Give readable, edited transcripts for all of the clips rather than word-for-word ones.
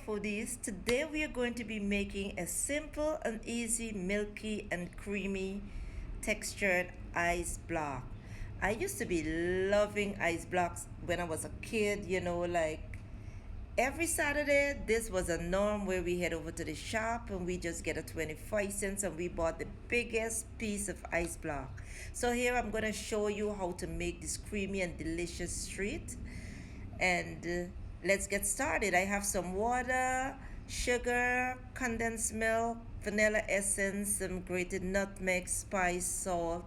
foodies. Today we are going to be making a simple and easy milky and creamy textured ice block. I used to be loving ice blocks when I was a kid, like every Saturday this was a norm where we head over to the shop and we just get a 25 cents and we bought the biggest piece of ice block. So here I'm going to show you how to make this creamy and delicious treat. And let's get started. I have some water, sugar, condensed milk, vanilla essence, some grated nutmeg, spice, salt.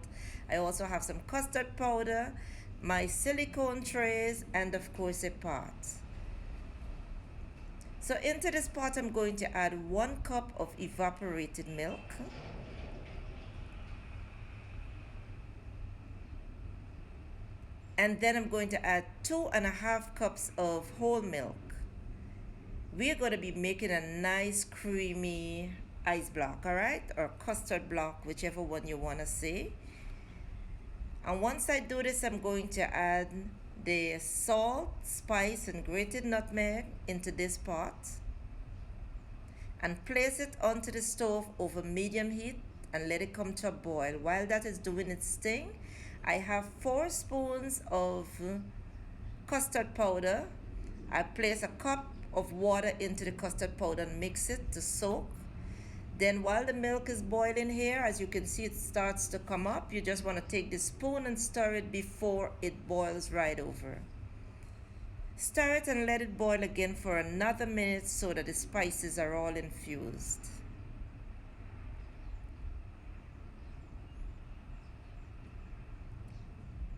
I also have some custard powder, my silicone trays, and of course a pot. So into this pot I'm going to add 1 cup of evaporated milk. And then I'm going to add 2.5 cups of whole milk. We're going to be making a nice creamy ice block, alright? Or custard block, whichever one you want to say. And once I do this, I'm going to add the salt, spice, and grated nutmeg into this pot. And place it onto the stove over medium heat and let it come to a boil. While that is doing its thing, I have 4 spoons of custard powder. I place a cup of water into the custard powder and mix it to soak. Then while the milk is boiling here, as you can see it starts to come up, you just want to take the spoon and stir it before it boils right over. Stir it and let it boil again for another minute so that the spices are all infused.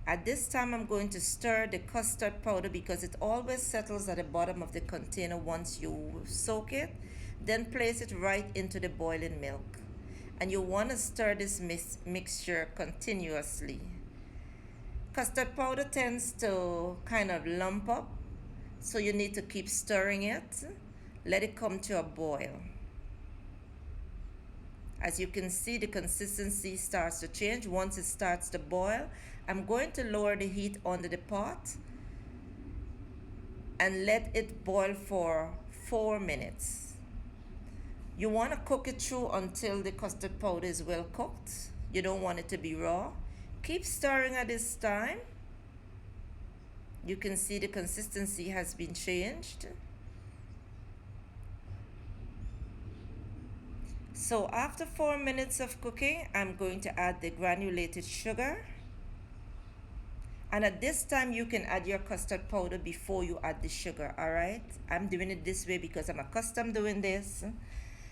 At this time, I'm going to stir the custard powder because it always settles at the bottom of the container once you soak it. Then place it right into the boiling milk. And you want to stir this mixture continuously. Custard powder tends to kind of lump up, so you need to keep stirring it. Let it come to a boil. As you can see, the consistency starts to change. Once it starts to boil, I'm going to lower the heat under the pot and let it boil for 4 minutes. You want to cook it through until the custard powder is well cooked. You don't want it to be raw. Keep stirring at this time. You can see the consistency has been changed. So after 4 minutes of cooking, I'm going to add the granulated sugar. And at this time, you can add your custard powder before you add the sugar, all right? I'm doing it this way because I'm accustomed doing this.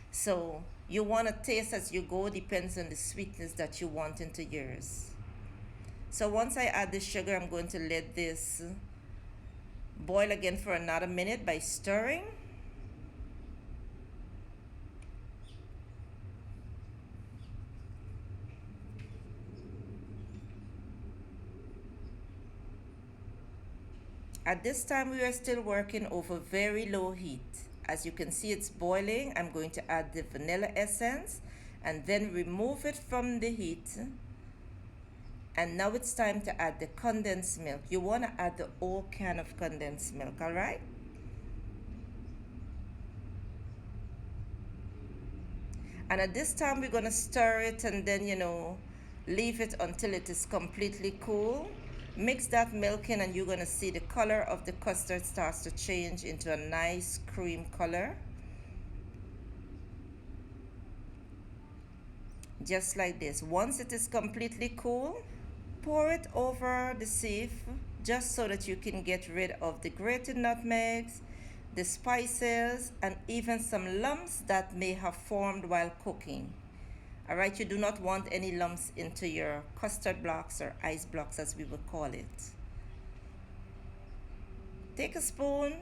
So you want to taste as you go, depends on the sweetness that you want into yours. So once I add the sugar, I'm going to let this boil again for another minute by stirring. At this time, we are still working over very low heat. As you can see, it's boiling. I'm going to add the vanilla essence and then remove it from the heat. And now it's time to add the condensed milk. You want to add the whole can of condensed milk, all right? And at this time, we're going to stir it and then, leave it until it is completely cool. Mix that milk in and you're going to see the color of the custard starts to change into a nice cream color. Just like this. Once it is completely cool, pour it over the sieve just so that you can get rid of the grated nutmegs, the spices, and even some lumps that may have formed while cooking. All right, you do not want any lumps into your custard blocks or ice blocks as we would call it. Take a spoon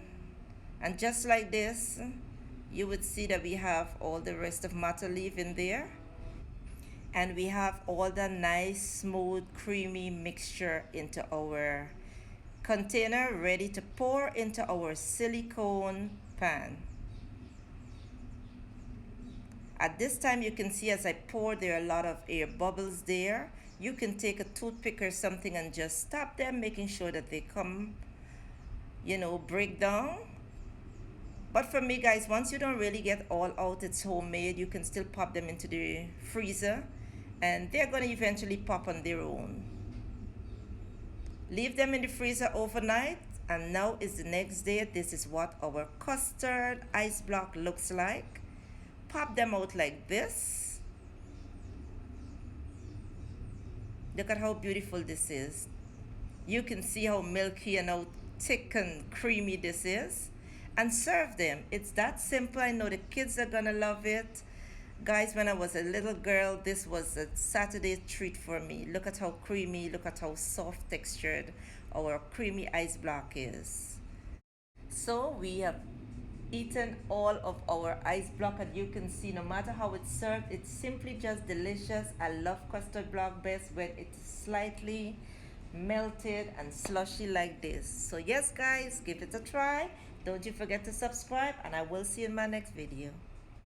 and just like this, you would see that we have all the rest of matter leaf in there. And we have all the nice, smooth, creamy mixture into our container ready to pour into our silicone pan. At this time, you can see as I pour, there are a lot of air bubbles there. You can take a toothpick or something and just stop them, making sure that they come, break down. But for me, guys, once you don't really get all out, it's homemade, you can still pop them into the freezer and they're going to eventually pop on their own. Leave them in the freezer overnight, and now is the next day. This is what our custard ice block looks like. Pop them out like this. Look at how beautiful this is. You can see how milky and how thick and creamy this is. And serve them. It's that simple. I know the kids are gonna love it. Guys, when I was a little girl, this was a Saturday treat for me. Look at how creamy, look at how soft textured our creamy ice block is. So we have eaten all of our ice block, and you can see no matter how it's served, it's simply just delicious. I love custard block best when it's slightly melted and slushy like this. So yes guys, give it a try. Don't you forget to subscribe, and I will see you in my next video.